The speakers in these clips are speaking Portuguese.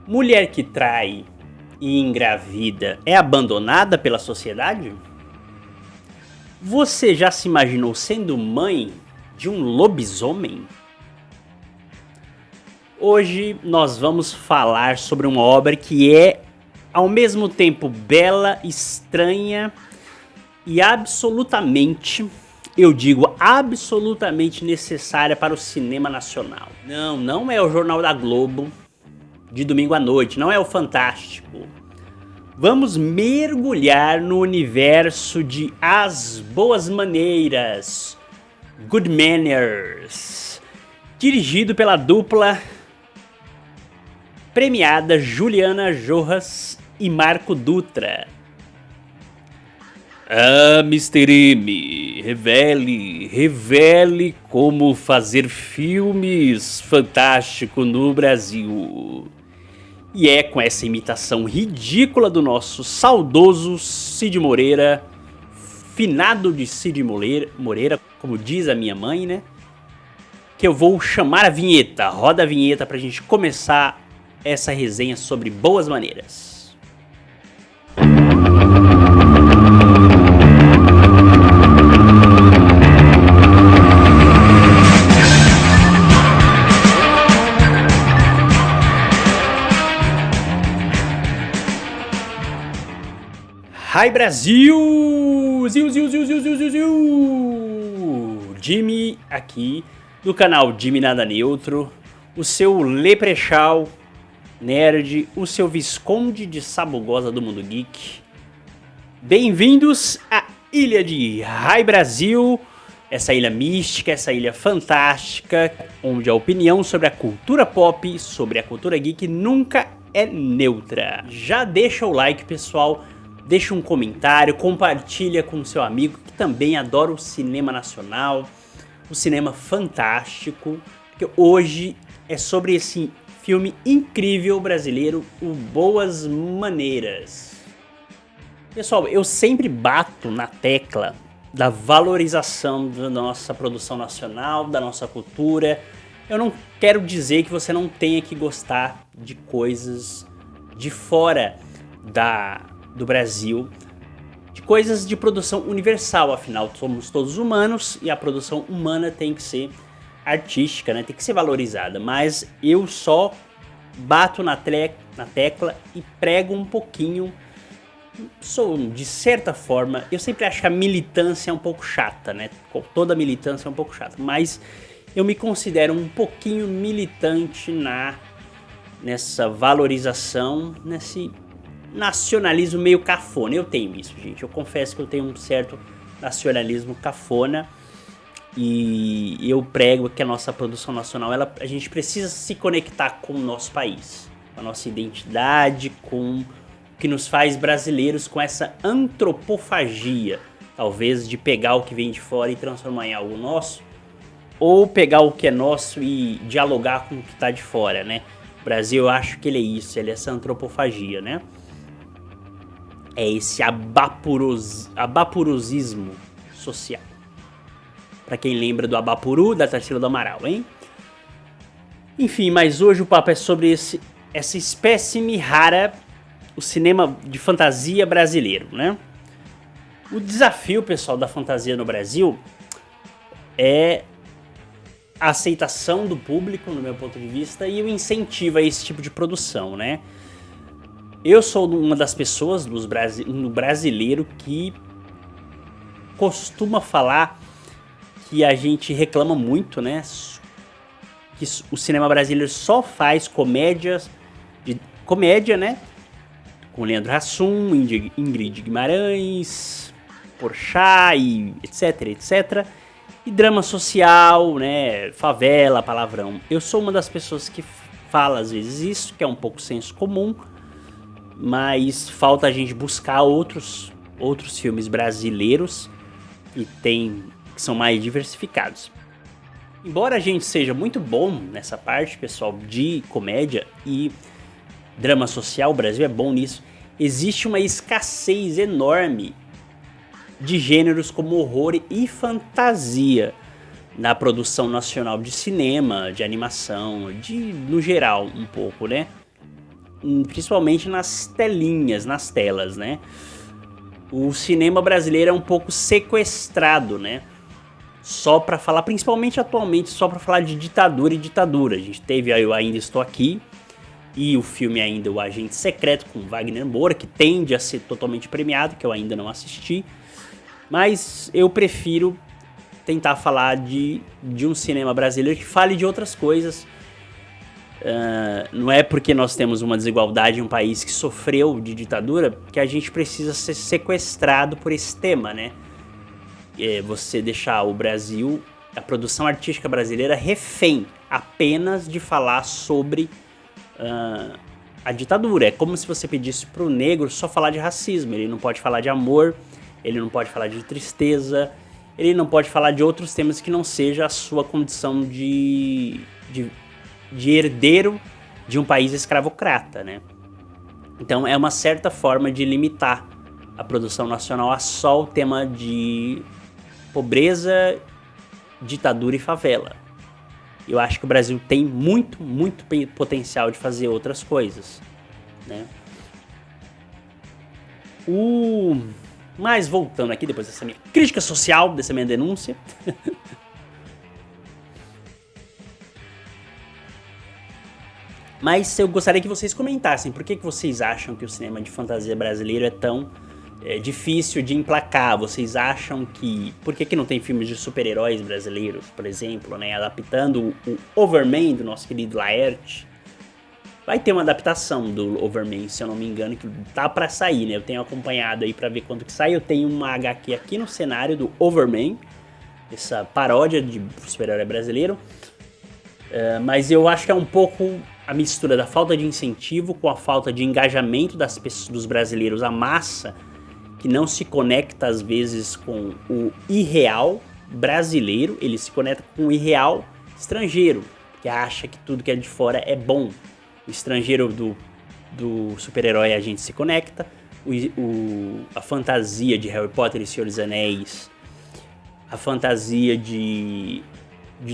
Mulher que trai e engravida é abandonada pela sociedade? Você já se imaginou sendo mãe de um lobisomem? Hoje nós vamos falar sobre uma obra que é ao mesmo tempo bela, estranha e absolutamente, eu digo absolutamente necessária para o cinema nacional. Não é o Jornal da Globo de domingo à noite, não é o Fantástico. Vamos mergulhar no universo de As Boas Maneiras, Good Manners, dirigido pela dupla premiada Juliana Rojas e Marco Dutra. Ah, Mr. M, revele como fazer filmes fantásticos no Brasil. E é com essa imitação ridícula do nosso saudoso Cid Moreira, finado de Cid Moreira, como diz a minha mãe, né? Que eu vou chamar a vinheta. Roda a vinheta pra gente começar essa resenha sobre Boas Maneiras. Hi Brasil! Jimmy aqui, do canal Jimmy Nada Neutro, o seu leprechal nerd, o seu visconde de Sabugosa do Mundo Geek. Bem-vindos à ilha de Hi Brasil, essa ilha mística, essa ilha fantástica, onde a opinião sobre a cultura pop, sobre a cultura geek nunca é neutra. Já deixa o like, pessoal. Deixa um comentário, compartilha com seu amigo que também adora o cinema nacional, o cinema fantástico, porque hoje é sobre esse filme incrível brasileiro, o Boas Maneiras. Pessoal, eu sempre bato na tecla da valorização da nossa produção nacional, da nossa cultura. Eu não quero dizer que você não tenha que gostar de coisas de fora do Brasil, de coisas de produção universal, afinal somos todos humanos e a produção humana tem que ser artística, né? Tem que ser valorizada, mas eu só bato na tecla e prego um pouquinho, de certa forma, eu sempre acho que a militância é um pouco chata, né? Toda militância é um pouco chata, mas eu me considero um pouquinho militante nessa valorização, nesse nacionalismo meio cafona. Eu tenho isso, gente. Eu confesso que eu tenho um certo nacionalismo cafona e eu prego que a nossa produção nacional, a gente precisa se conectar com o nosso país, com a nossa identidade, com o que nos faz brasileiros, com essa antropofagia, talvez de pegar o que vem de fora e transformar em algo nosso, ou pegar o que é nosso e dialogar com o que está de fora, né? O Brasil, eu acho que ele é isso, ele é essa antropofagia, né? É esse abapurosismo social. Pra quem lembra do Abapuru, da Tarsila do Amaral, hein? Enfim, mas hoje o papo é sobre essa espécime rara, o cinema de fantasia brasileiro, né? O desafio, pessoal, da fantasia no Brasil é a aceitação do público, no meu ponto de vista, e o incentivo a esse tipo de produção, né? Eu sou uma das pessoas no brasileiro que costuma falar que a gente reclama muito, né? Que o cinema brasileiro só faz comédia, né? Com Leandro Hassum, Ingrid Guimarães, Porchat e etc. E drama social, né? Favela, palavrão. Eu sou uma das pessoas que fala às vezes isso, que é um pouco senso comum. Mas falta a gente buscar outros filmes brasileiros que são mais diversificados. Embora a gente seja muito bom nessa parte, pessoal, de comédia e drama social, o Brasil é bom nisso, existe uma escassez enorme de gêneros como horror e fantasia na produção nacional de cinema, de animação, no geral um pouco, né? principalmente nas telinhas, nas telas, né? O cinema brasileiro é um pouco sequestrado, né? Só pra falar, principalmente atualmente, só pra falar de ditadura e ditadura. A gente teve aí Eu Ainda Estou Aqui e o filme ainda O Agente Secreto com Wagner Moura, que tende a ser totalmente premiado, que eu ainda não assisti. Mas eu prefiro tentar falar de um cinema brasileiro que fale de outras coisas. Não é porque nós temos uma desigualdade em um país que sofreu de ditadura que a gente precisa ser sequestrado por esse tema, né? Você deixar o Brasil, a produção artística brasileira, refém apenas de falar sobre a ditadura. É como se você pedisse pro negro só falar de racismo. Ele não pode falar de amor, ele não pode falar de tristeza, ele não pode falar de outros temas que não seja a sua condição de herdeiro de um país escravocrata, né? Então é uma certa forma de limitar a produção nacional a só o tema de pobreza, ditadura e favela. Eu acho que o Brasil tem muito, muito potencial de fazer outras coisas, né? Mas voltando aqui, depois dessa minha crítica social, dessa minha denúncia... Mas eu gostaria que vocês comentassem por que vocês acham que o cinema de fantasia brasileiro é tão difícil de emplacar. Vocês acham que... Por que não tem filmes de super-heróis brasileiros, por exemplo, né? Adaptando o Overman do nosso querido Laerte. Vai ter uma adaptação do Overman, se eu não me engano, que tá pra sair, né? Eu tenho acompanhado aí pra ver quando que sai. Eu tenho uma HQ aqui no cenário do Overman, essa paródia de super-herói brasileiro. Mas eu acho que é um pouco a mistura da falta de incentivo com a falta de engajamento dos brasileiros, a massa, que não se conecta às vezes com o irreal brasileiro, ele se conecta com o irreal estrangeiro, que acha que tudo que é de fora é bom. O estrangeiro do super-herói a gente se conecta, a fantasia de Harry Potter e Senhor dos Anéis, a fantasia de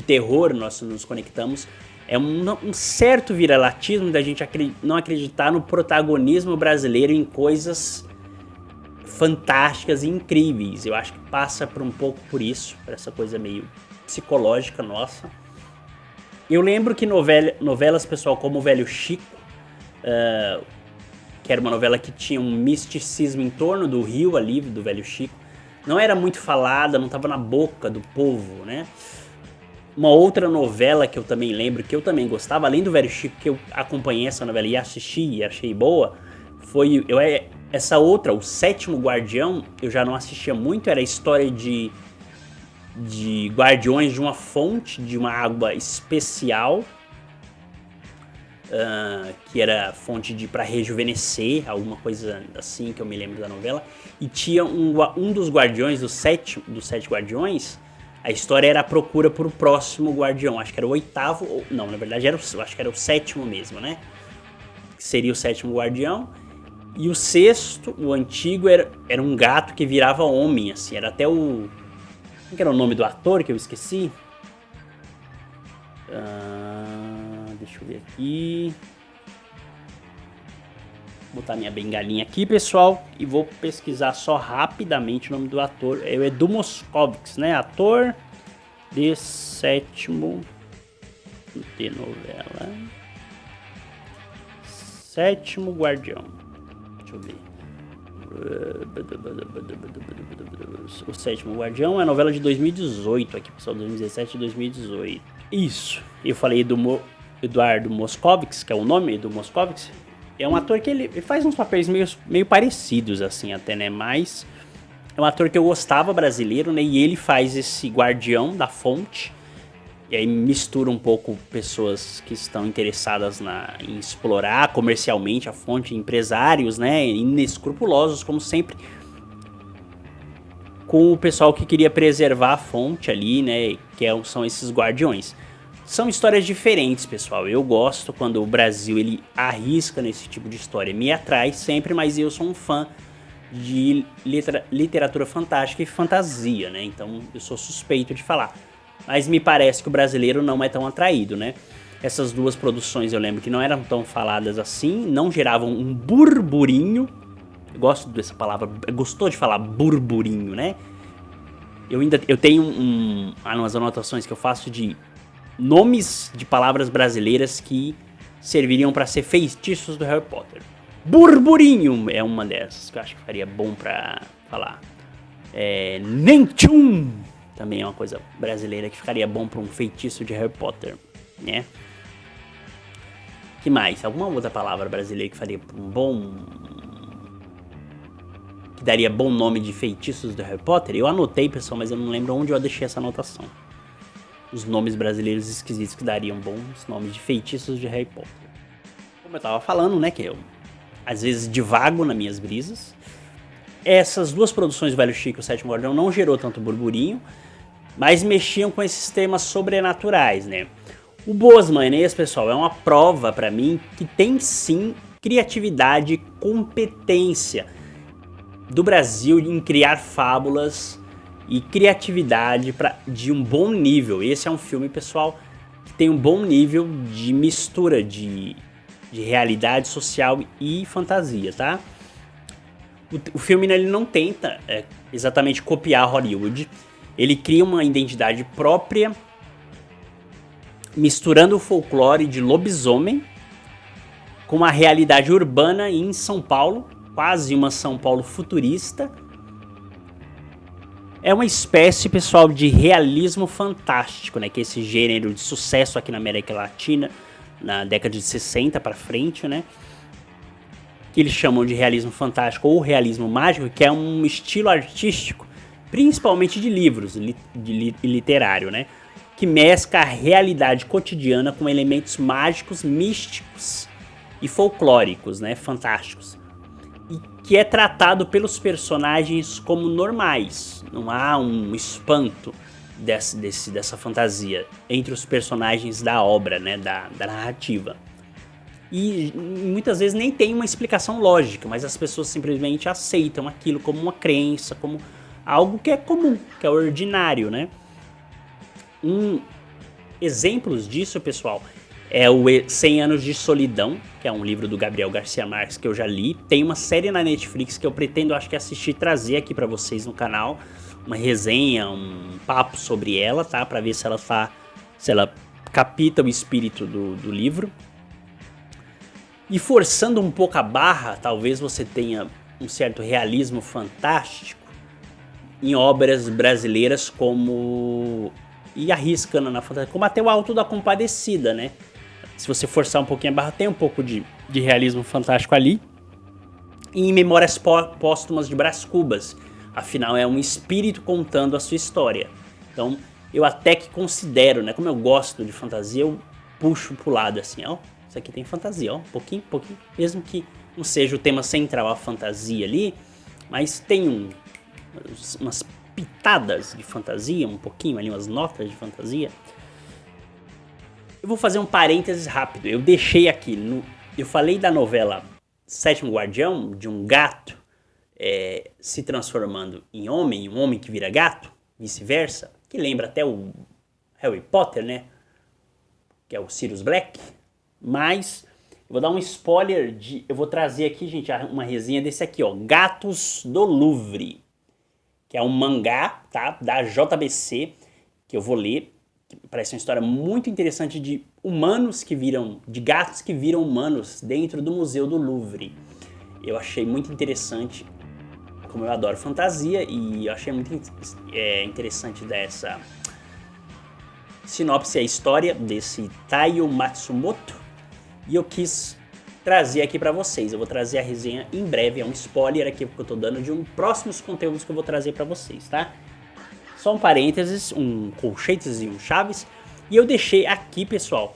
terror, nós nos conectamos. É um certo viralatismo da gente não acreditar no protagonismo brasileiro em coisas fantásticas e incríveis. Eu acho que passa por um pouco por isso, por essa coisa meio psicológica nossa. Eu lembro que novelas, pessoal, como O Velho Chico, que era uma novela que tinha um misticismo em torno do Rio ali, do Velho Chico, não era muito falada, não estava na boca do povo, né? Uma outra novela que eu também lembro, que eu também gostava, além do Velho Chico, que eu acompanhei essa novela e assisti e achei boa, foi essa outra, O Sétimo Guardião. Eu já não assistia muito, era a história de guardiões de uma fonte, de uma água especial, que era fonte para rejuvenescer, alguma coisa assim que eu me lembro da novela. E tinha um dos guardiões, dos sete guardiões. A história era a procura por o próximo guardião. Acho que era o oitavo. Não, na verdade acho que era o sétimo mesmo, né? Que seria o sétimo guardião. E o sexto, o antigo, era um gato que virava homem, assim. Era até o... Como que era o nome do ator que eu esqueci? Deixa eu ver aqui. Vou botar minha bengalinha aqui, pessoal, e vou pesquisar só rapidamente o nome do ator. É o Edu Moscovitz, né? Ator de sétimo de novela. Sétimo Guardião. Deixa eu ver. O Sétimo Guardião é a novela de 2018 aqui, pessoal, 2017 e 2018. Isso. Eu falei do Eduardo Moscovitz, que é o nome do Moscovitz. É um ator que ele faz uns papéis meio parecidos, assim, até, né? Mas é um ator que eu gostava, brasileiro, né? E ele faz esse guardião da fonte. E aí mistura um pouco pessoas que estão interessadas em explorar comercialmente a fonte, empresários, né? Inescrupulosos, como sempre. Com o pessoal que queria preservar a fonte ali, né? São esses guardiões. São histórias diferentes, pessoal. Eu gosto quando o Brasil ele arrisca nesse tipo de história. Me atrai sempre, mas eu sou um fã de literatura fantástica e fantasia, né? Então eu sou suspeito de falar. Mas me parece que o brasileiro não é tão atraído, né? Essas duas produções eu lembro que não eram tão faladas assim, não geravam um burburinho. Eu gosto dessa palavra, gostou de falar burburinho, né? Eu tenho umas anotações que eu faço de nomes de palavras brasileiras que serviriam para ser feitiços do Harry Potter. Burburinho é uma dessas que eu acho que faria bom pra falar. Nenchum também é uma coisa brasileira que ficaria bom pra um feitiço de Harry Potter, né? Que mais? Alguma outra palavra brasileira que faria um bom... que daria bom nome de feitiços do Harry Potter? Eu anotei, pessoal, mas eu não lembro onde eu deixei essa anotação. Os nomes brasileiros esquisitos que dariam bons nomes de feitiços de Harry Potter. Como eu tava falando, né, que eu às vezes divago nas minhas brisas. Essas duas produções, O Velho Chico e O Sétimo Guardião, não gerou tanto burburinho, mas mexiam com esses temas sobrenaturais, né? O Boas Maneiras, pessoal, é uma prova pra mim que tem sim criatividade e competência do Brasil em criar fábulas e criatividade de um bom nível. Esse é um filme, pessoal, que tem um bom nível de mistura de realidade social e fantasia, tá? O filme ele não tenta exatamente copiar Hollywood. Ele cria uma identidade própria, misturando o folclore de lobisomem com a realidade urbana em São Paulo, quase uma São Paulo futurista. É uma espécie, pessoal, de realismo fantástico, né? Que é esse gênero de sucesso aqui na América Latina, na década de 60 para frente, né? Que eles chamam de realismo fantástico ou realismo mágico, que é um estilo artístico, principalmente de livros, literário, né? Que mescla a realidade cotidiana com elementos mágicos, místicos e folclóricos, né? Fantásticos. E que é tratado pelos personagens como normais. Não há um espanto dessa fantasia entre os personagens da obra, né? Da narrativa. E muitas vezes nem tem uma explicação lógica, mas as pessoas simplesmente aceitam aquilo como uma crença, como algo que é comum, que é ordinário, né? Exemplos disso, pessoal, é o 100 Anos de Solidão, que é um livro do Gabriel Garcia Marques que eu já li. Tem uma série na Netflix que eu pretendo, acho que assistir, trazer aqui pra vocês no canal. Uma resenha, um papo sobre ela, tá? Pra ver se ela capta o espírito do livro. E forçando um pouco a barra, talvez você tenha um certo realismo fantástico em obras brasileiras como... E arriscando na fantasia, como até o Alto da Compadecida, né? Se você forçar um pouquinho a barra, tem um pouco de realismo fantástico ali. E em Memórias Póstumas de Brás Cubas. Afinal, é um espírito contando a sua história. Então, eu até que considero, né? Como eu gosto de fantasia, eu puxo pro lado assim, ó. Isso aqui tem fantasia, ó, pouquinho. Mesmo que não seja o tema central, a fantasia ali, mas tem umas pitadas de fantasia, um pouquinho ali, umas notas de fantasia. Eu vou fazer um parênteses rápido. Eu deixei aqui, eu falei da novela Sétimo Guardião, de um gato se transformando em homem, um homem que vira gato, vice-versa, que lembra até o Harry Potter, né? Que é o Sirius Black. Mas eu vou dar um spoiler eu vou trazer aqui, gente, uma resenha desse aqui, ó, Gatos do Louvre, que é um mangá, tá, da JBC, que eu vou ler. Parece uma história muito interessante de gatos que viram humanos dentro do Museu do Louvre. Eu achei muito interessante, como eu adoro fantasia, e eu achei muito interessante dessa sinopse, a história desse Taiyo Matsumoto. E eu quis trazer aqui pra vocês. Eu vou trazer a resenha em breve. É um spoiler aqui que eu tô dando de próximos conteúdos que eu vou trazer pra vocês, tá? Só um parênteses, um colchetes e um chaves. E eu deixei aqui, pessoal,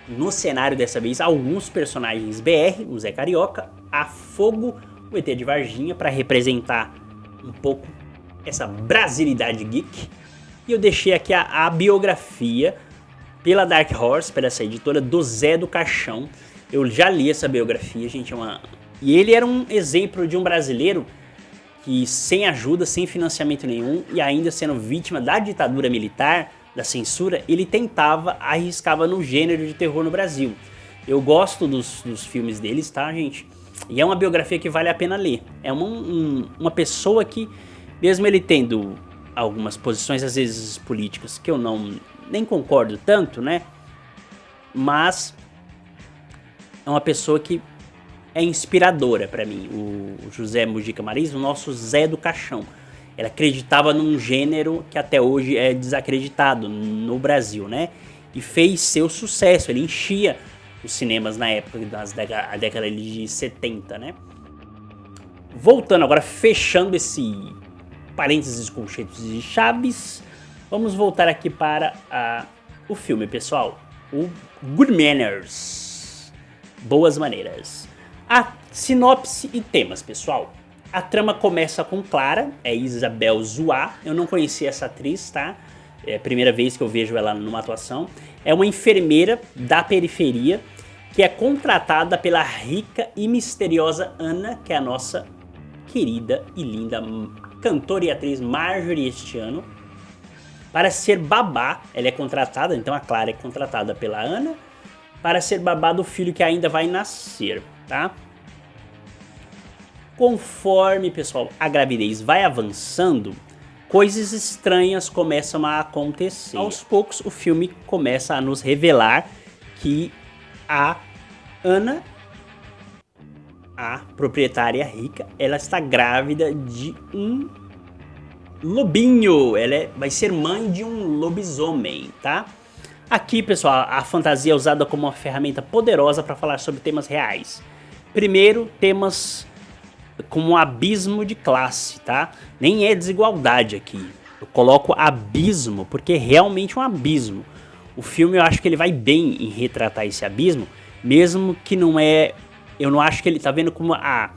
no cenário dessa vez, alguns personagens BR, o Zé Carioca, a Fogo, o ET de Varginha, pra representar um pouco essa brasilidade geek. E eu deixei aqui a biografia pela Dark Horse, pela essa editora, do Zé do Caixão. Eu já li essa biografia, gente, e ele era um exemplo de um brasileiro que sem ajuda, sem financiamento nenhum, e ainda sendo vítima da ditadura militar, da censura, ele arriscava no gênero de terror no Brasil. Eu gosto dos filmes deles, tá, gente? E é uma biografia que vale a pena ler. É uma pessoa que, mesmo ele tendo algumas posições, às vezes políticas, que eu nem concordo tanto, né? Mas é uma pessoa que é inspiradora pra mim. O José Mujica Marins, o nosso Zé do Caixão. Ele acreditava num gênero que até hoje é desacreditado no Brasil, né? E fez seu sucesso. Ele enchia os cinemas na época, a década de 70, né? Voltando agora, fechando esse parênteses com cheiros de chaves, vamos voltar aqui para o filme, pessoal. O Good Manners. Boas maneiras. A sinopse e temas, pessoal. A trama começa com Clara, é Isabel Zoá. Eu não conhecia essa atriz, tá? É a primeira vez que eu vejo ela numa atuação. É uma enfermeira da periferia que é contratada pela rica e misteriosa Ana, que é a nossa querida e linda cantora e atriz Marjorie este ano, para ser babá. Ela é contratada, então a Clara é contratada pela Ana para ser babá do filho que ainda vai nascer, tá? Conforme, pessoal, a gravidez vai avançando, coisas estranhas começam a acontecer. Aos poucos, o filme começa a nos revelar que a Ana, a proprietária rica, ela está grávida de um lobinho. Ela vai ser mãe de um lobisomem, tá? Aqui, pessoal, a fantasia é usada como uma ferramenta poderosa para falar sobre temas reais. Primeiro, temas como um abismo de classe, tá? Nem é desigualdade aqui. Eu coloco abismo porque é realmente um abismo. O filme, eu acho que ele vai bem em retratar esse abismo, mesmo que não é... Eu não acho que ele tá vendo como a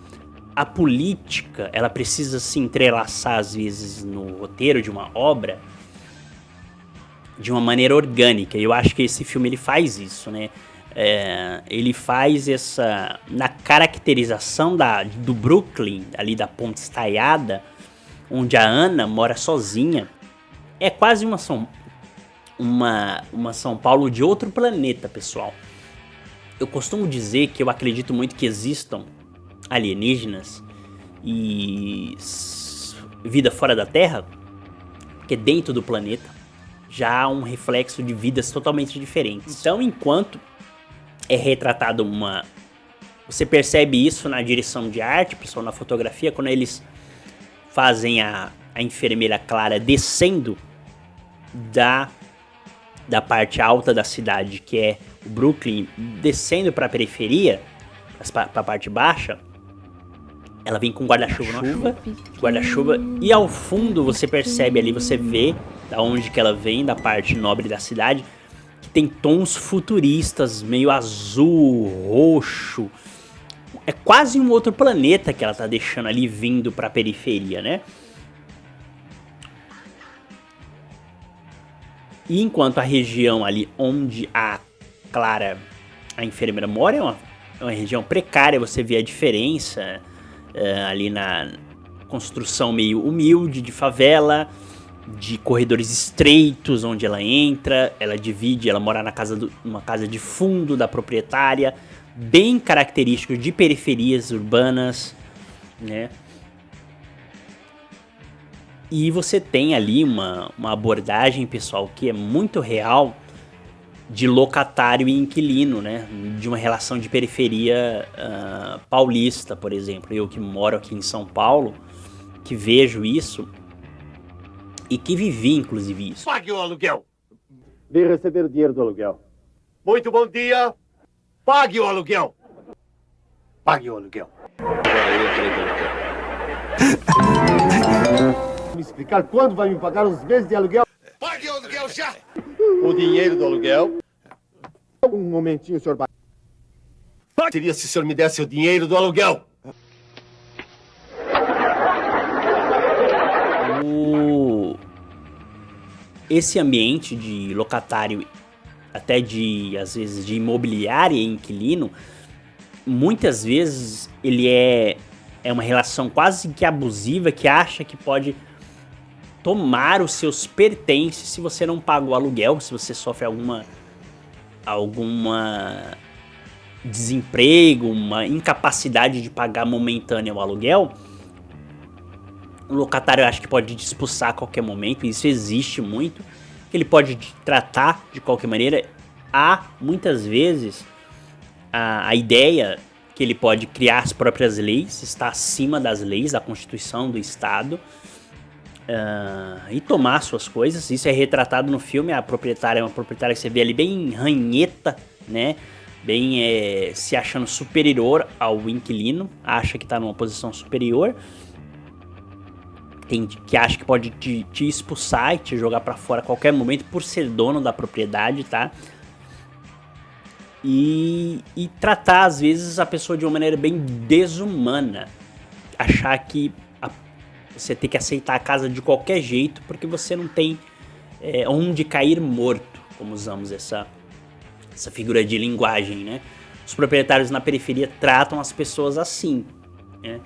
política, ela precisa se entrelaçar às vezes no roteiro de uma obra de uma maneira orgânica. Eu acho que esse filme ele faz isso, né? Ele faz essa... Na caracterização do Brooklyn, ali da Ponte Estaiada, onde a Ana mora sozinha, é quase uma São Paulo de outro planeta, pessoal. Eu costumo dizer que eu acredito muito que existam alienígenas e vida fora da Terra, porque dentro do planeta já há um reflexo de vidas totalmente diferentes. Então, enquanto é retratado você percebe isso na direção de arte, pessoal, na fotografia, quando eles fazem a enfermeira Clara descendo da parte alta da cidade, que é o Brooklyn, descendo para a periferia, para a parte baixa, ela vem com guarda-chuva, e ao fundo você percebe ali, você vê da onde que ela vem, da parte nobre da cidade, que tem tons futuristas, meio azul, roxo. É quase um outro planeta que ela tá deixando ali, vindo para a periferia, né? E enquanto a região ali onde a Clara, a enfermeira, mora, é uma região precária, você vê a diferença ali na construção meio humilde de favela, de corredores estreitos onde ela entra, ela mora numa casa de fundo da proprietária, bem característico de periferias urbanas, né? E você tem ali uma abordagem, pessoal, que é muito real de locatário e inquilino, né? De uma relação de periferia paulista, por exemplo. Eu que moro aqui em São Paulo, que vejo isso e que vivi, inclusive, isso. Pague o aluguel. Vem receber o dinheiro do aluguel. Muito bom dia. Pague o aluguel. Pague o aluguel. Me explicar quando vai me pagar os meses de aluguel? Pague o aluguel já. O dinheiro do aluguel. Um momentinho, senhor. Seria se o senhor me desse o dinheiro do aluguel. Esse ambiente de locatário, até às vezes de imobiliária e inquilino, muitas vezes ele é uma relação quase que abusiva, que acha que pode tomar os seus pertences se você não paga o aluguel, se você sofre alguma desemprego, uma incapacidade de pagar momentânea o aluguel. O locatário acho que pode te expulsar a qualquer momento, isso existe muito. Ele pode te tratar de qualquer maneira. Há muitas vezes a ideia que ele pode criar as próprias leis, está acima das leis, da Constituição do Estado, e tomar suas coisas. Isso é retratado no filme. A proprietária é uma proprietária que você vê ali bem ranheta, né? Bem se achando superior ao inquilino, acha que está numa posição superior. Tem que acha que pode te expulsar e te jogar pra fora a qualquer momento por ser dono da propriedade, tá? E tratar às vezes a pessoa de uma maneira bem desumana. Achar que você tem que aceitar a casa de qualquer jeito porque você não tem onde cair morto, como usamos essa figura de linguagem, né? Os proprietários na periferia tratam as pessoas assim, né?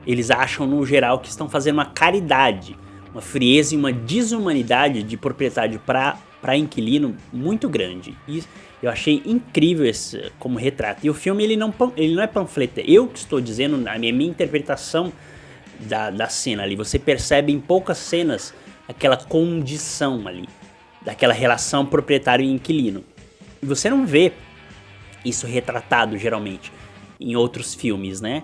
Eles acham, no geral, que estão fazendo uma caridade, uma frieza e uma desumanidade de propriedade para inquilino muito grande. E eu achei incrível esse como retrato. E o filme ele não é panfleto. Eu que estou dizendo, a minha interpretação da cena ali. Você percebe em poucas cenas aquela condição ali, daquela relação proprietário e inquilino. E você não vê isso retratado, geralmente, em outros filmes, né?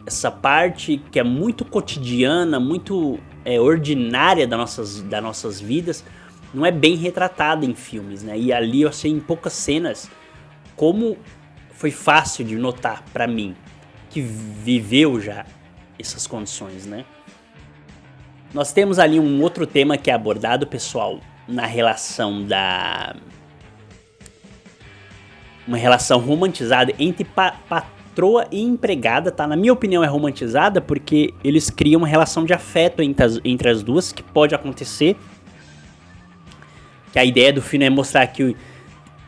Essa parte que é muito cotidiana, muito ordinária das nossas vidas, não é bem retratada em filmes, né? E ali eu achei em poucas cenas como foi fácil de notar pra mim, que viveu já essas condições, né? Nós temos ali um outro tema que é abordado, pessoal, na relação uma relação romantizada entre patroa e empregada, tá? Na minha opinião é romantizada porque eles criam uma relação de afeto entre as duas, que pode acontecer. Que a ideia do filme é mostrar que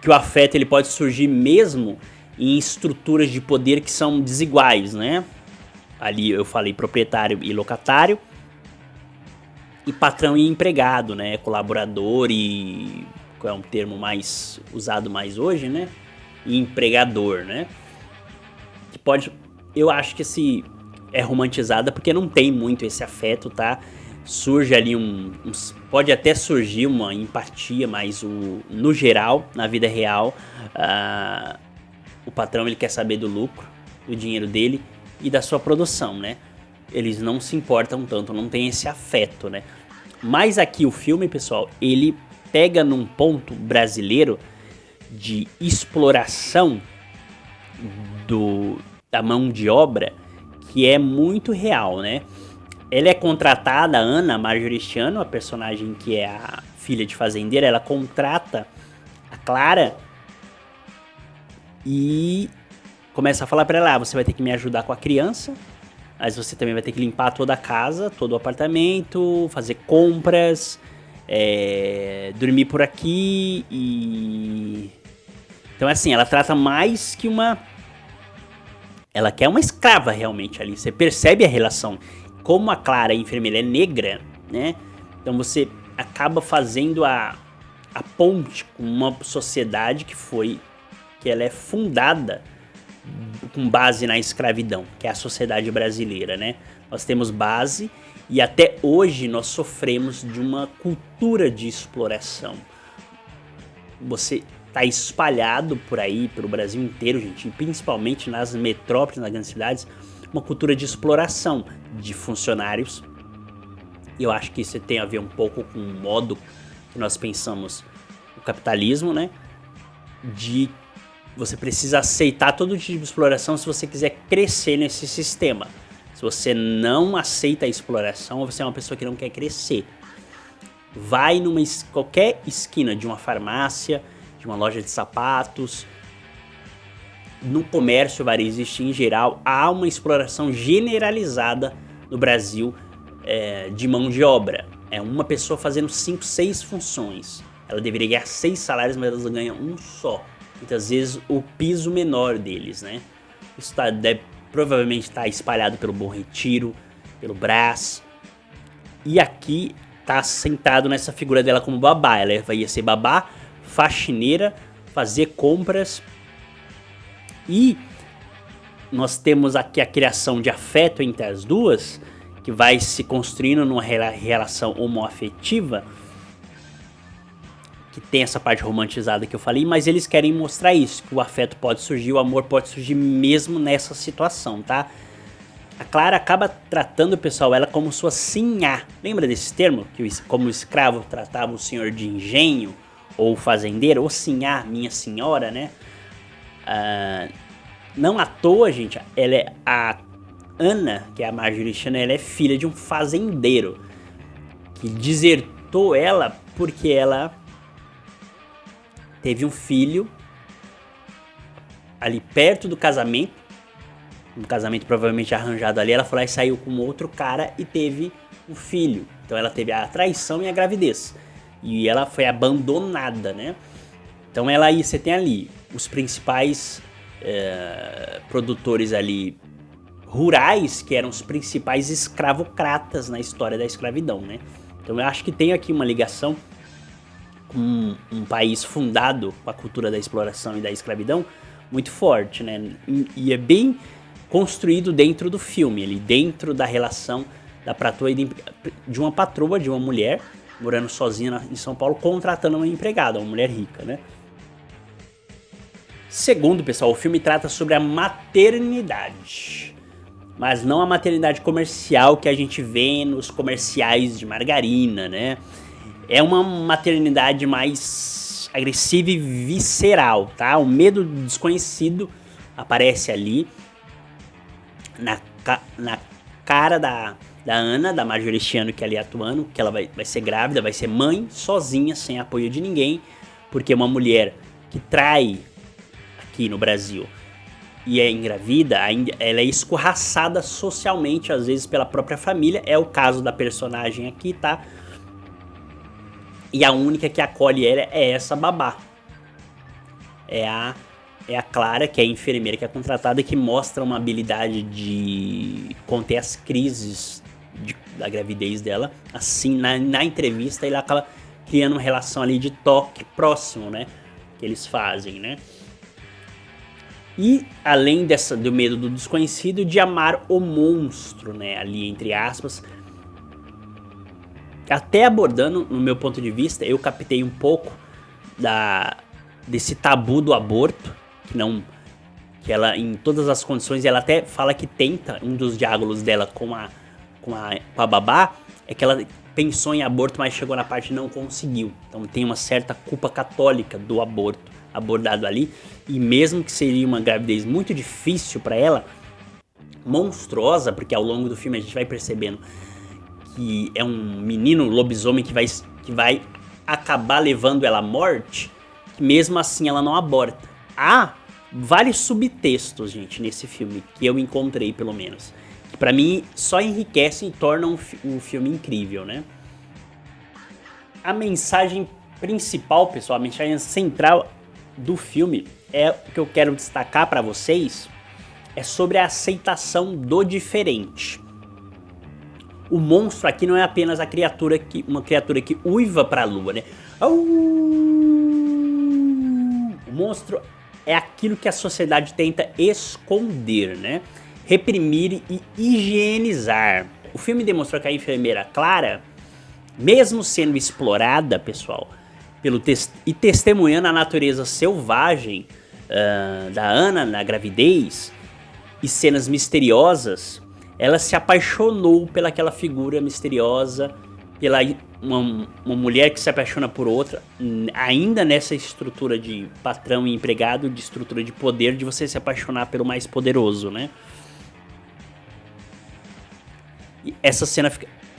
o afeto ele pode surgir mesmo em estruturas de poder que são desiguais, né? Ali eu falei proprietário e locatário, e patrão e empregado, né? Colaborador e... qual é um termo mais usado mais hoje, né? E empregador, né? Que pode... eu acho que é romantizada porque não tem muito esse afeto, tá? Surge ali pode até surgir uma empatia, mas no geral, na vida real, o patrão ele quer saber do lucro, do dinheiro dele e da sua produção, né? Eles não se importam tanto, não tem esse afeto, né? Mas aqui o filme, pessoal, ele pega num ponto brasileiro de exploração da mão de obra que é muito real, né? Ela é contratada, a Ana Marjoristiano, a personagem que é a filha de fazendeira, ela contrata a Clara e começa a falar pra ela: você vai ter que me ajudar com a criança, mas você também vai ter que limpar toda a casa, todo o apartamento, fazer compras, dormir por aqui e... Então assim, ela trata mais que uma... ela quer uma escrava realmente ali, você percebe a relação. Como a Clara, a enfermeira, é negra, né? Então você acaba fazendo a ponte com uma sociedade que ela é fundada com base na escravidão, que é a sociedade brasileira, né? Nós temos base e até hoje nós sofremos de uma cultura de exploração. Você tá espalhado por aí, pelo Brasil inteiro, gente, e principalmente nas metrópoles, nas grandes cidades, uma cultura de exploração de funcionários. E eu acho que isso tem a ver um pouco com o modo que nós pensamos o capitalismo, né? De você precisa aceitar todo tipo de exploração se você quiser crescer nesse sistema. Se você não aceita a exploração, você é uma pessoa que não quer crescer. Vai qualquer esquina de uma farmácia, de uma loja de sapatos, no comércio varejista em geral, há uma exploração generalizada no Brasil de mão de obra. É uma pessoa fazendo 5, 6 funções. Ela deveria ganhar 6 salários, mas ela ganha um só. Muitas vezes o piso menor deles, né? Isso provavelmente está espalhado pelo Bom Retiro, pelo Brás. E aqui tá sentado nessa figura dela como babá. Ela ia ser babá, faxineira, fazer compras. E nós temos aqui a criação de afeto entre as duas, que vai se construindo numa relação homoafetiva, que tem essa parte romantizada que eu falei, mas eles querem mostrar isso, que o afeto pode surgir, o amor pode surgir mesmo nessa situação, tá? A Clara acaba tratando, pessoal, ela como sua sinhá. Lembra desse termo? Que como o escravo tratava o senhor de engenho, ou o fazendeiro, ou sinhá, minha senhora, né? Não à toa, gente, ela é a Ana, que é a Marjorie Chan, ela é filha de um fazendeiro que desertou ela porque ela teve um filho ali perto do casamento, um casamento provavelmente arranjado ali. Ela foi lá e saiu com outro cara e teve um filho. Então ela teve a traição e a gravidez. E ela foi abandonada, né? Então ela aí, você tem ali os principais produtores ali rurais, que eram os principais escravocratas na história da escravidão, né? Então eu acho que tem aqui uma ligação com um país fundado com a cultura da exploração e da escravidão muito forte, né? E é bem construído dentro do filme, ali dentro da relação da patroa de uma patroa, de uma mulher morando sozinha em São Paulo, contratando uma empregada, uma mulher rica, né? Segundo, pessoal, o filme trata sobre a maternidade, mas não a maternidade comercial que a gente vê nos comerciais de margarina, né? É uma maternidade mais agressiva e visceral, tá? O medo do desconhecido aparece ali na cara da Ana, da Marjorie Chan, que é ali atuando, que ela vai ser grávida, vai ser mãe, sozinha, sem apoio de ninguém, porque uma mulher que trai aqui no Brasil e é engravida, ela é escorraçada socialmente, às vezes pela própria família. É o caso da personagem aqui, tá? E a única que acolhe ela é essa babá. É a Clara, que é a enfermeira que é contratada, que mostra uma habilidade de conter as crises da gravidez dela. Assim, na entrevista, ele acaba criando uma relação ali de toque próximo, né? Que eles fazem, né? E além do medo do desconhecido, de amar o monstro, né? Ali, entre aspas. Até abordando, no meu ponto de vista, eu captei um pouco desse tabu do aborto, que ela, em todas as condições, ela até fala que tenta, um dos diálogos dela com a babá, é que ela pensou em aborto, mas chegou na parte e não conseguiu. Então tem uma certa culpa católica do aborto abordado ali, e mesmo que seria uma gravidez muito difícil para ela, monstruosa, porque ao longo do filme a gente vai percebendo que é um menino lobisomem que vai acabar levando ela à morte, que mesmo assim ela não aborta. Há vários subtextos, gente, nesse filme, que eu encontrei pelo menos, que pra mim só enriquecem e tornam um filme incrível, né? A mensagem principal, pessoal, a mensagem central do filme, é o que eu quero destacar pra vocês, é sobre a aceitação do diferente. O monstro aqui não é apenas uma criatura que uiva pra lua, né? O monstro é aquilo que a sociedade tenta esconder, né? Reprimir e higienizar. O filme demonstrou que a enfermeira Clara, mesmo sendo explorada, pessoal, e testemunhando a natureza selvagem da Ana na gravidez e cenas misteriosas, ela se apaixonou pelaquela figura misteriosa, pela uma mulher que se apaixona por outra, ainda nessa estrutura de patrão e empregado, de estrutura de poder, de você se apaixonar pelo mais poderoso, né? E essa cena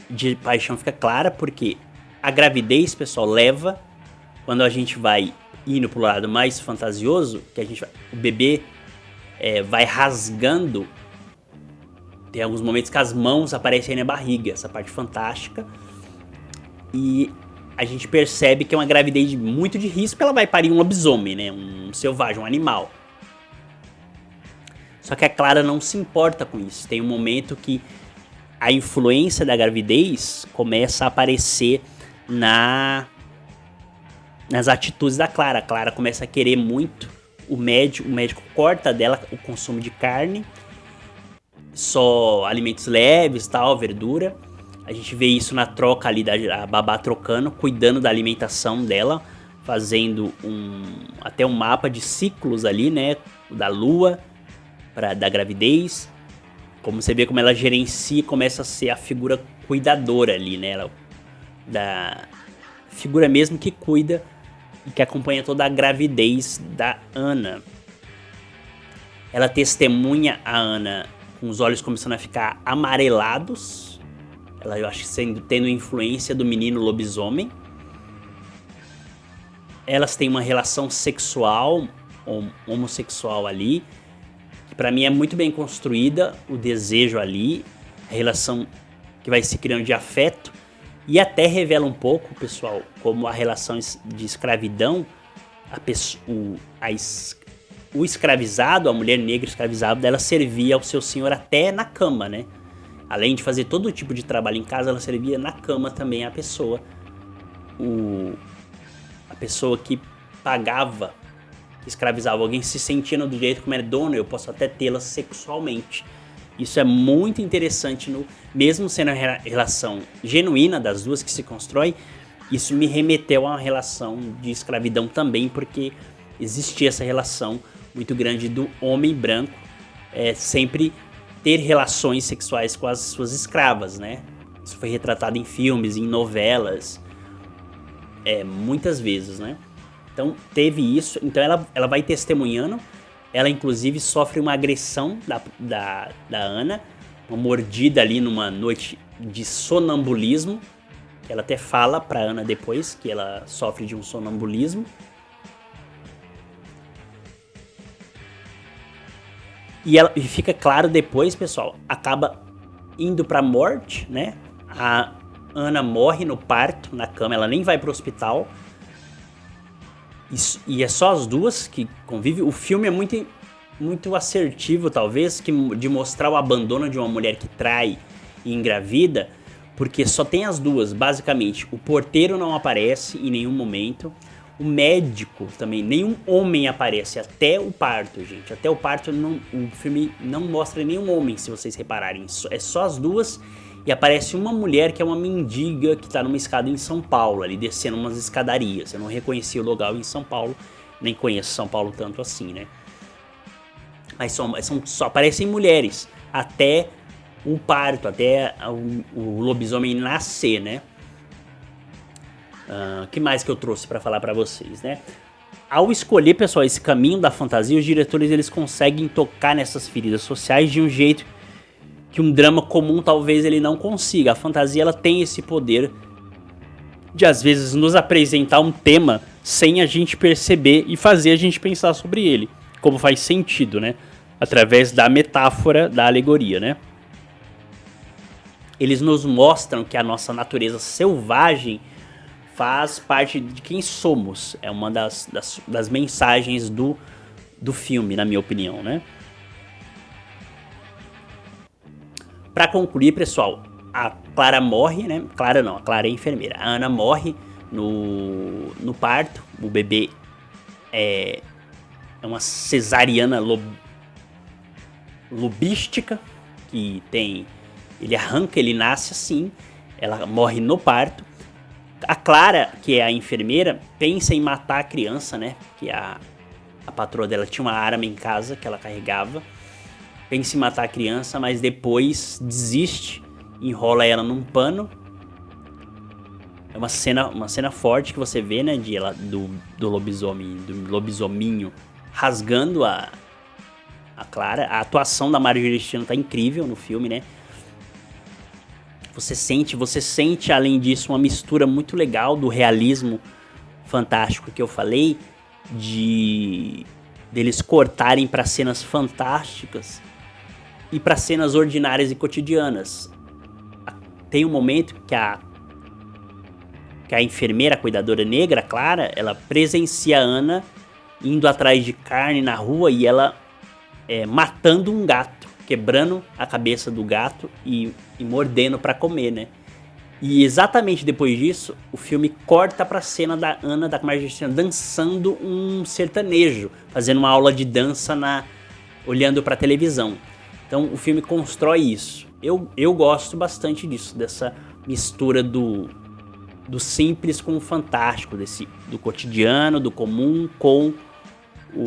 de paixão fica clara porque a gravidez, pessoal, leva, quando a gente vai indo pro lado mais fantasioso, que o bebê vai rasgando. Tem alguns momentos que as mãos aparecem na barriga, essa parte fantástica. E a gente percebe que é uma gravidez muito de risco, ela vai parir um lobisomem, né? Um selvagem, um animal. Só que a Clara não se importa com isso. Tem um momento que a influência da gravidez começa a aparecer nas atitudes da Clara. A Clara começa a querer muito o médico corta dela o consumo de carne, só alimentos leves, tal, verdura. A gente vê isso na troca ali da babá trocando, cuidando da alimentação dela, fazendo até um mapa de ciclos ali, né, da lua, da gravidez. Como você vê como ela gerencia, começa a ser a figura cuidadora ali, né, da figura mesmo que cuida e que acompanha toda a gravidez da Ana. Ela testemunha a Ana com os olhos começando a ficar amarelados. Ela, eu acho que tendo influência do menino lobisomem. Elas têm uma relação sexual, homossexual ali, que pra mim é muito bem construída, o desejo ali, a relação que vai se criando de afeto, e até revela um pouco, pessoal, como a relação de escravidão, o escravizado, a mulher negra escravizada, ela servia ao seu senhor até na cama, né? Além de fazer todo tipo de trabalho em casa, ela servia na cama também a pessoa. A pessoa que pagava, que escravizava alguém, se sentia no direito como é dono, eu posso até tê-la sexualmente. Isso é muito interessante, mesmo sendo a relação genuína das duas que se constrói, isso me remeteu a uma relação de escravidão também, porque existia essa relação muito grande do homem branco sempre ter relações sexuais com as suas escravas, né? Isso foi retratado em filmes, em novelas, muitas vezes, né? Então teve isso, então ela vai testemunhando. Ela inclusive sofre uma agressão da Ana, uma mordida ali numa noite de sonambulismo. Ela até fala pra Ana depois que ela sofre de um sonambulismo. E fica claro depois, pessoal, acaba indo pra morte, né? A Ana morre no parto, na cama, ela nem vai pro hospital. E é só as duas que convivem. O filme é muito assertivo, talvez, de mostrar o abandono de uma mulher que trai e engravida, porque só tem as duas, basicamente. O porteiro não aparece em nenhum momento. O médico também, nenhum homem aparece até o parto, gente. Até o parto, o filme não mostra nenhum homem, se vocês repararem. É só as duas. E aparece uma mulher que é uma mendiga que tá numa escada em São Paulo, ali descendo umas escadarias. Eu não reconheci o lugar em São Paulo, nem conheço São Paulo tanto assim, né? Mas só aparecem mulheres até o parto, até o lobisomem nascer, né? Que mais que eu trouxe pra falar pra vocês, né? Ao escolher, pessoal, esse caminho da fantasia, os diretores eles conseguem tocar nessas feridas sociais de um jeito que um drama comum talvez ele não consiga. A fantasia ela tem esse poder de às vezes nos apresentar um tema sem a gente perceber e fazer a gente pensar sobre ele, como faz sentido, né? Através da metáfora, da alegoria, né? Eles nos mostram que a nossa natureza selvagem faz parte de quem somos. É uma das mensagens do filme, na minha opinião, né? Pra concluir, pessoal, a Clara morre, né? Clara não, a Clara é enfermeira. A Ana morre no parto. O bebê é uma cesariana lobística, que ele arranca, ele nasce assim. Ela morre no parto. A Clara, que é a enfermeira, pensa em matar a criança, né? Que a patroa dela tinha uma arma em casa que ela carregava. Pensa em matar a criança, mas depois desiste, enrola ela num pano. É uma cena forte que você vê, né? Do lobisominho rasgando a Clara. A atuação da Marjorie Cristina tá incrível no filme, né? Você sente, além disso, uma mistura muito legal do realismo fantástico que eu falei, deles cortarem para cenas fantásticas e para cenas ordinárias e cotidianas. Tem um momento que a enfermeira, a cuidadora negra, Clara, ela presencia a Ana indo atrás de carne na rua e ela matando um gato. quebrando a cabeça do gato e mordendo pra comer, né? E exatamente depois disso, o filme corta pra cena da Ana da Comédia Cristina dançando um sertanejo, fazendo uma aula de dança olhando pra televisão. Então o filme constrói isso. Eu gosto bastante disso, dessa mistura do simples com o fantástico, do cotidiano, do comum com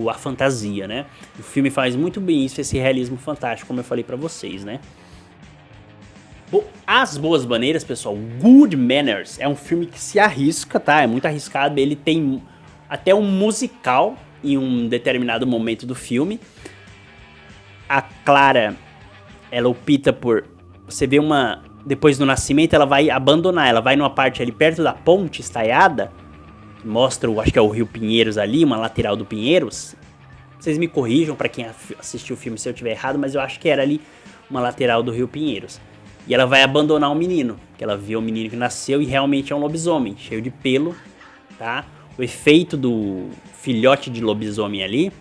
a fantasia, né? O filme faz muito bem isso, esse realismo fantástico, como eu falei pra vocês, né? Bom, As Boas Maneiras, pessoal, Good Manners, é um filme que se arrisca, tá? É muito arriscado, ele tem até um musical em um determinado momento do filme. A Clara, ela opta por... Você vê depois do nascimento, ela vai abandonar, ela vai numa parte ali perto da ponte estaiada, que mostra, acho que é o Rio Pinheiros ali, uma lateral do Pinheiros. Vocês me corrijam pra quem assistiu o filme se eu estiver errado, mas eu acho que era ali uma lateral do Rio Pinheiros. E ela vai abandonar o menino, que ela vê o menino que nasceu e realmente é um lobisomem, cheio de pelo, tá? O efeito do filhote de lobisomem ali,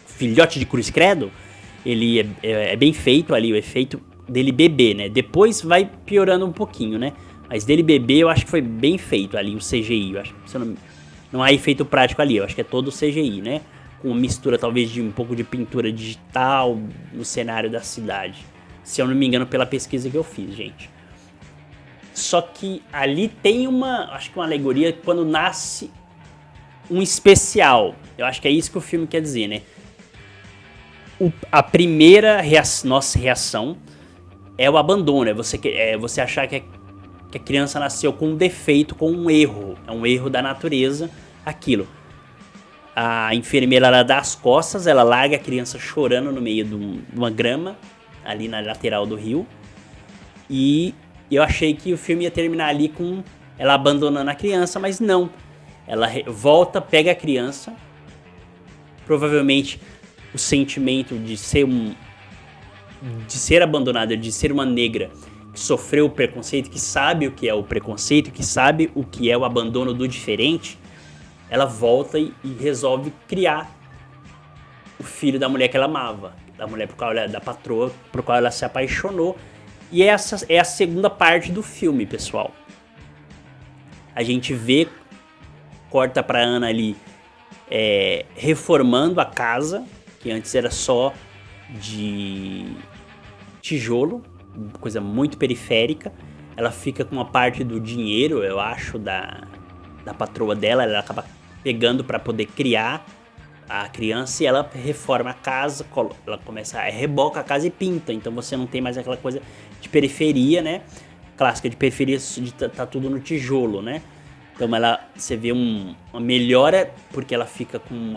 filhote de cruz credo, ele é bem feito ali, o efeito dele bebê, né? Depois vai piorando um pouquinho, né? Mas dele bebê eu acho que foi bem feito ali, o CGI, eu acho que não há efeito prático ali, eu acho que é todo o CGI, né? Com mistura talvez de um pouco de pintura digital no cenário da cidade. Se eu não me engano, pela pesquisa que eu fiz, gente. Só que ali tem acho que uma alegoria quando nasce um especial. Eu acho que é isso que o filme quer dizer, né? A primeira nossa reação é o abandono, é você achar que a criança nasceu com um defeito, com um erro. É um erro da natureza, aquilo. A enfermeira, ela dá as costas, ela larga a criança chorando no meio de uma grama, ali na lateral do rio, e eu achei que o filme ia terminar ali com ela abandonando a criança, mas não. Ela volta, pega a criança, provavelmente o sentimento de ser abandonada, de ser uma negra que sofreu o preconceito, que sabe o que é o preconceito, que sabe o que é o abandono do diferente, ela volta e resolve criar o filho da mulher que ela amava, da mulher da patroa por qual ela se apaixonou. E essa é a segunda parte do filme, pessoal. A gente vê, corta pra Ana ali reformando a casa, que antes era só de tijolo, coisa muito periférica. Ela fica com uma parte do dinheiro, eu acho, da patroa dela, ela acaba pegando para poder criar a criança, e ela reforma a casa, ela começa a reboca a casa e pinta, então você não tem mais aquela coisa de periferia, né? Clássica de periferia, de tá tudo no tijolo, né? Então você vê uma melhora, porque ela fica com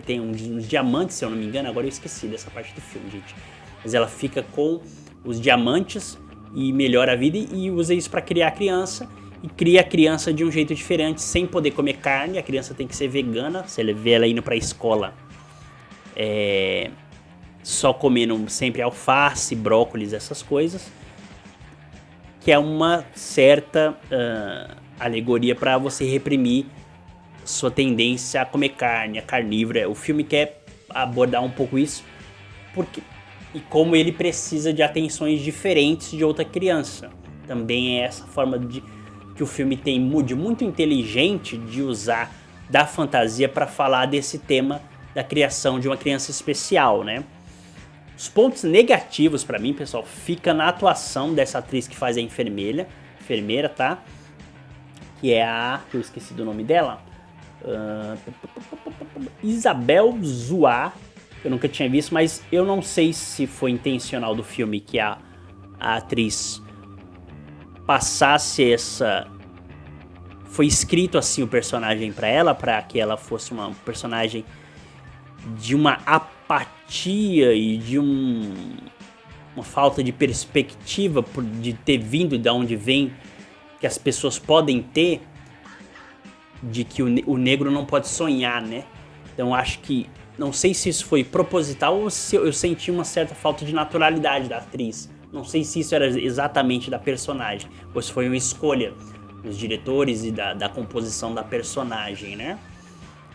tem uns diamantes, se eu não me engano, agora eu esqueci dessa parte do filme, gente. Mas ela fica com os diamantes e melhora a vida e usa isso para criar a criança. E cria a criança de um jeito diferente, sem poder comer carne. A criança tem que ser vegana. Você vê ela indo pra escola só comendo sempre alface, brócolis, essas coisas. Que é uma certa alegoria para você reprimir sua tendência a comer carne, a carnívora. O filme quer abordar um pouco isso, e como ele precisa de atenções diferentes de outra criança. Também é essa forma que o filme tem muito inteligente de usar da fantasia para falar desse tema da criação de uma criança especial, né? Os pontos negativos para mim, pessoal, fica na atuação dessa atriz que faz a enfermeira, tá? Que é eu esqueci do nome dela. Isabel Zoá. Eu nunca tinha visto, mas eu não sei se foi intencional do filme que a atriz passasse foi escrito assim o personagem pra ela, pra que ela fosse uma personagem de uma apatia e de uma falta de perspectiva de ter vindo de onde vem, que as pessoas podem ter, de que o negro não pode sonhar, né? Então acho que, não sei se isso foi proposital ou se eu senti uma certa falta de naturalidade da atriz. Não sei se isso era exatamente da personagem, ou se foi uma escolha dos diretores e da composição da personagem, né?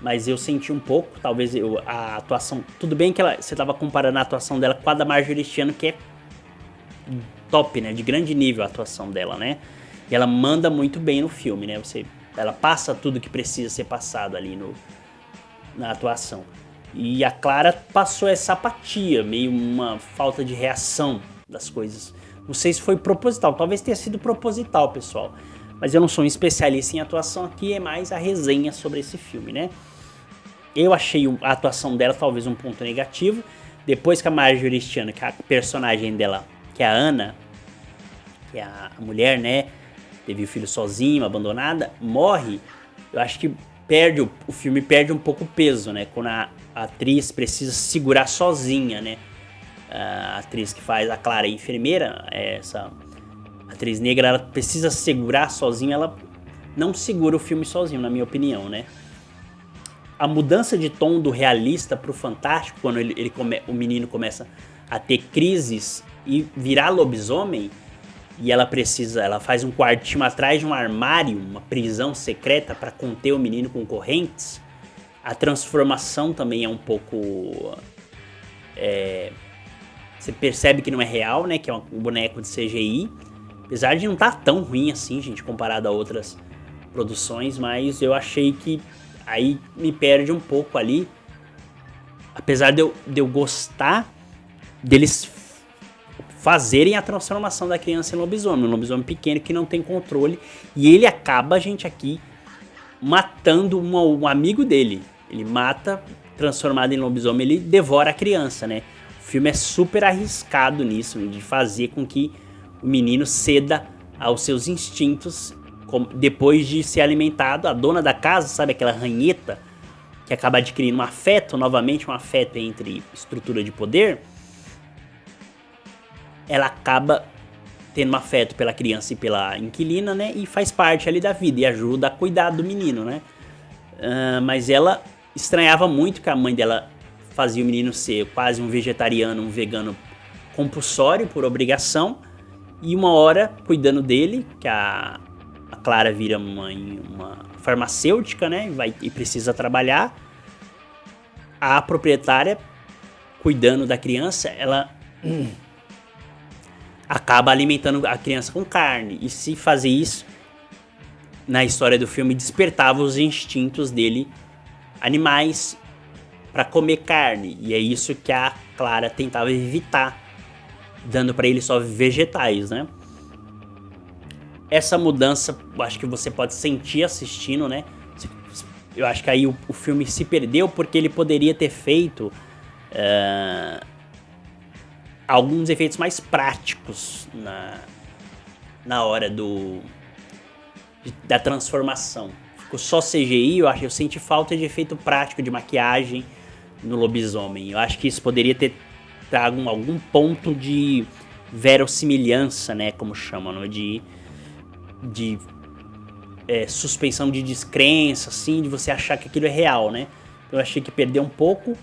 mas eu senti um pouco, talvez a atuação... Tudo bem que você tava comparando a atuação dela com a da Marjorie este Ano, que é top, né? De grande nível a atuação dela, né? E ela manda muito bem no filme, né? Ela passa tudo que precisa ser passado ali na atuação. E a Clara passou essa apatia, meio uma falta de reação das coisas. Não sei se foi proposital, talvez tenha sido proposital, pessoal. Mas eu não sou um especialista em atuação aqui, é mais a resenha sobre esse filme, né? Eu achei a atuação dela talvez um ponto negativo. Depois que a Marjorie este Ano, que é a personagem dela, que é a Ana, que é a mulher, né? Teve o filho sozinha, abandonada, morre. Eu acho que o filme perde um pouco o peso, né? Quando a atriz precisa segurar sozinha, né? A atriz que faz a Clara, a enfermeira, essa atriz negra, ela precisa segurar sozinha, ela não segura o filme sozinho, na minha opinião, né? A mudança de tom do realista pro fantástico, quando o menino começa a ter crises e virar lobisomem, e ela faz um quartinho atrás de um armário, uma prisão secreta para conter o menino com correntes. A transformação também é um pouco... você percebe que não é real, né? Que é um boneco de CGI. Apesar de não estar tão ruim assim, gente, comparado a outras produções, mas eu achei que aí me perde um pouco ali. Apesar de eu gostar deles fazerem a transformação da criança em lobisomem. Um lobisomem pequeno que não tem controle. E ele acaba, gente, aqui matando um amigo dele. Ele mata, transformado em lobisomem, ele devora a criança, né? O filme é super arriscado nisso, de fazer com que o menino ceda aos seus instintos depois de ser alimentado. A dona da casa, sabe aquela ranheta que acaba adquirindo um afeto, novamente um afeto entre estrutura de poder, ela acaba tendo um afeto pela criança e pela inquilina, né? E faz parte ali da vida e ajuda a cuidar do menino, né? Mas ela estranhava muito que a mãe dela fazia o menino ser quase um vegetariano, um vegano compulsório por obrigação. E uma hora, cuidando dele, que a Clara vira uma farmacêutica, né? E precisa trabalhar. A proprietária, cuidando da criança, ela acaba alimentando a criança com carne. E se fazer isso, na história do filme, despertava os instintos dele, animais, para comer carne. E é isso que a Clara tentava evitar, dando para ele só vegetais, né? Essa mudança, eu acho que você pode sentir assistindo, né? Eu acho que aí o filme se perdeu porque ele poderia ter feito alguns efeitos mais práticos na hora da transformação. Ficou só CGI, eu senti falta de efeito prático de maquiagem no lobisomem. Eu acho que isso poderia ter trago algum ponto de verossimilhança, né, como chamam, né, de suspensão de descrença, assim, de você achar que aquilo é real, né. Eu achei que perdeu um pouco.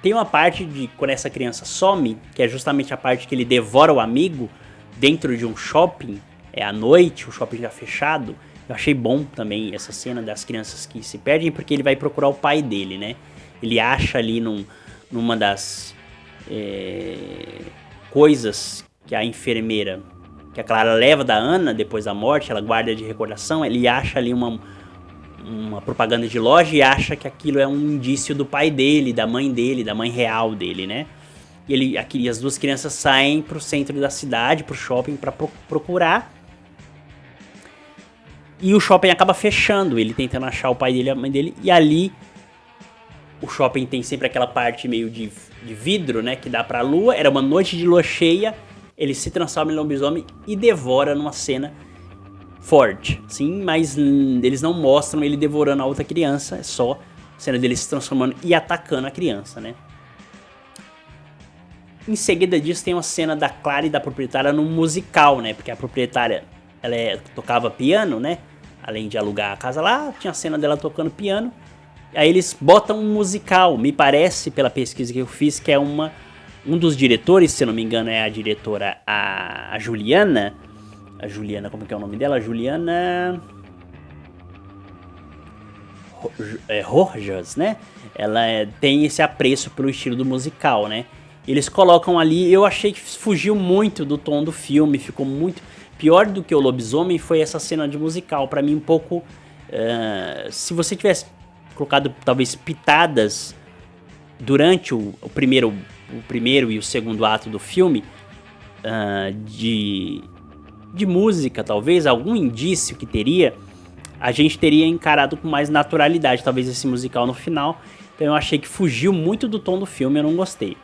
Tem uma parte de quando essa criança some, que é justamente a parte que ele devora o amigo dentro de um shopping, à noite, o shopping já fechado. Eu achei bom também essa cena das crianças que se perdem, porque ele vai procurar o pai dele, né. Ele acha ali numa das coisas que a enfermeira, que a Clara leva da Ana depois da morte, ela guarda de recordação, ele acha ali uma propaganda de loja e acha que aquilo é um indício do pai dele, da mãe real dele, né? E as duas crianças saem pro centro da cidade, pro shopping, pra procurar. E o shopping acaba fechando, ele tentando achar o pai dele e a mãe dele, e ali o shopping tem sempre aquela parte meio de vidro, né, que dá pra lua. Era uma noite de lua cheia, ele se transforma em lobisomem e devora numa cena forte, sim, mas eles não mostram ele devorando a outra criança, é só a cena dele se transformando e atacando a criança, né. Em seguida disso tem uma cena da Clara e da proprietária num musical, né, porque a proprietária, ela tocava piano, né, além de alugar a casa lá, tinha a cena dela tocando piano. Aí eles botam um musical, me parece, pela pesquisa que eu fiz, que é um dos diretores, se eu não me engano, é a diretora, a Juliana. A Juliana, como que é o nome dela? Juliana Rojas, né? Ela tem esse apreço pelo estilo do musical, né? Eles colocam ali, eu achei que fugiu muito do tom do filme, ficou muito... Pior do que o lobisomem foi essa cena de musical, pra mim um pouco... se você tivesse colocado talvez pitadas durante o primeiro e o segundo ato do filme, de música talvez, algum indício que teria, a gente teria encarado com mais naturalidade, talvez esse musical no final. Então eu achei que fugiu muito do tom do filme, eu não gostei.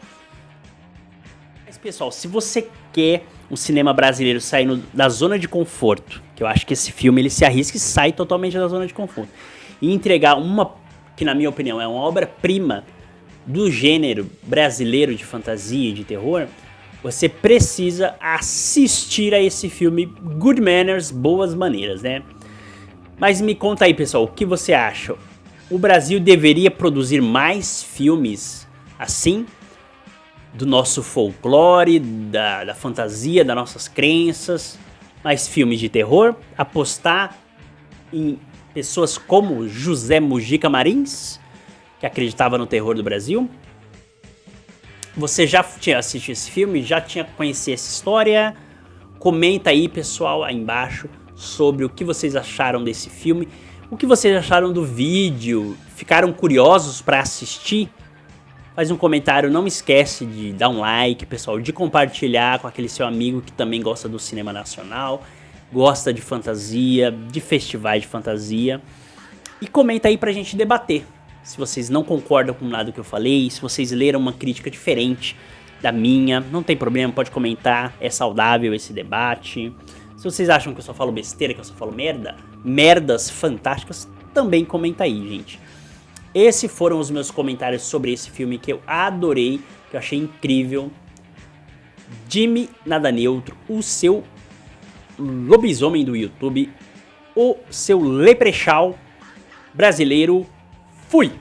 Mas pessoal, se você quer um cinema brasileiro saindo da zona de conforto, que eu acho que esse filme ele se arrisca e sai totalmente da zona de conforto, e entregar uma, que na minha opinião é uma obra-prima do gênero brasileiro de fantasia e de terror, você precisa assistir a esse filme Good Manners, Boas Maneiras, né? Mas me conta aí, pessoal, o que você acha? O Brasil deveria produzir mais filmes assim? Do nosso folclore, da fantasia, das nossas crenças, mais filmes de terror, apostar em pessoas como José Mujica Marins, que acreditava no terror do Brasil. Você já tinha assistido esse filme? Já tinha conhecido essa história? Comenta aí, pessoal, aí embaixo sobre o que vocês acharam desse filme, o que vocês acharam do vídeo, ficaram curiosos para assistir? Faz um comentário, não esquece de dar um like, pessoal, de compartilhar com aquele seu amigo que também gosta do cinema nacional, gosta de fantasia, de festivais de fantasia. E comenta aí pra gente debater. Se vocês não concordam com nada que eu falei, se vocês leram uma crítica diferente da minha, não tem problema, pode comentar, é saudável esse debate. Se vocês acham que eu só falo besteira, que eu só falo merdas fantásticas, também comenta aí, gente. Esses foram os meus comentários sobre esse filme que eu adorei, que eu achei incrível. Jimmy Nada Neutro, o seu lobisomem do YouTube, o seu leprechaun brasileiro. Fui!